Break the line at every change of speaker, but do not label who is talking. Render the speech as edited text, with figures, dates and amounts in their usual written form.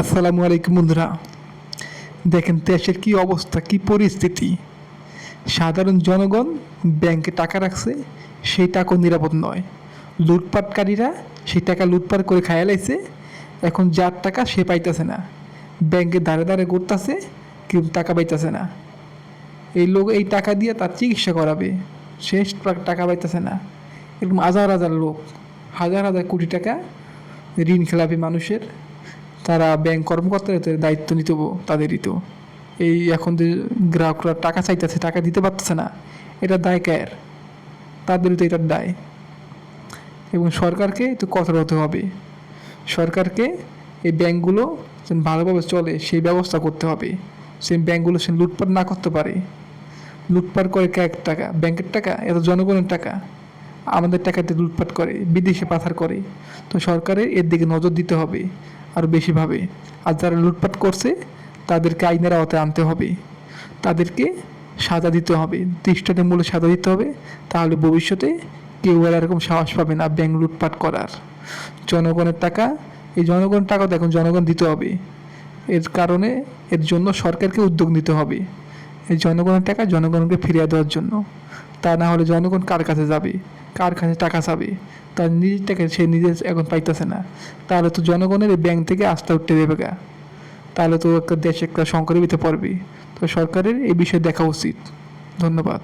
আসসালামু আলাইকুম বন্ধুরা। দেখেন দেশের কি অবস্থা, কি পরিস্থিতি। সাধারণ জনগণ ব্যাংকে টাকা রাখছে, সেই টাকা নিরাপদ নয়। লুটপাটকারীরা সেই টাকা লুটপাট করে খাইয়া লাইছে। এখন যার টাকা সে পাইতেছে না, ব্যাংকে দাঁড়ে দাঁড়ে ঘুরতেছে, কেউ টাকা পাইতেছে না। এই লোক এই টাকা দিয়ে তার চিকিৎসা করাবে, শেষ টাকা পাইতেছে না। এরকম হাজার হাজার লোক, হাজার হাজার কোটি টাকা ঋণ খেলাপি মানুষের। তারা ব্যাংক কর্মকর্তাদের দায়িত্ব নিত, তাদেরই তো। এই এখন যে গ্রাহকরা টাকা চাইতেছে, টাকা দিতে পারতেছে না, এটা দায় কার? তাদেরই তো এটার দায়। এবং সরকারকে তো কঠোর হতে হবে। সরকারকে এই ব্যাংকগুলো যেন ভালোভাবে চলে সেই ব্যবস্থা করতে হবে। সেই ব্যাংকগুলো সে লুটপাট না করতে পারে। লুটপাট করে এক টাকা, ব্যাংকের টাকা, এত জনগণের টাকা আমাদের টাকাতে লুটপাট করে, বিদেশে পাচার করে। তো সরকারের এর দিকে নজর দিতে হবে আরও বেশিভাবে। আর যারা লুটপাট করছে তাদেরকে আইনের আওতায় আনতে হবে, তাদেরকে সাজা দিতে হবে, দৃষ্টান্তমূলক সাজা দিতে হবে। তাহলে ভবিষ্যতে কেউ আর এরকম সাহস পাবে না ব্যাংক লুটপাট করার। জনগণের টাকা, এই জনগণের টাকা তো এখন জনগণ দিতে হবে। এর কারণে এর জন্য সরকারকে উদ্যোগ নিতে হবে এই জনগণের টাকা জনগণকে ফিরিয়ে দেওয়ার জন্য। তা না হলে জনগণ কার কাছে যাবে, কার কাছে টাকা চাবে? তার নিজের টাকা সে নিজে এখন পাইতেছে না। তাহলে তো জনগণের এই ব্যাংক থেকে আস্থা উঠতে দেবে গা। তাহলে তো একটা দেশ একটা সংকটের ভিতরে পড়বে। তো সরকারের এই বিষয়ে দেখা উচিত। ধন্যবাদ।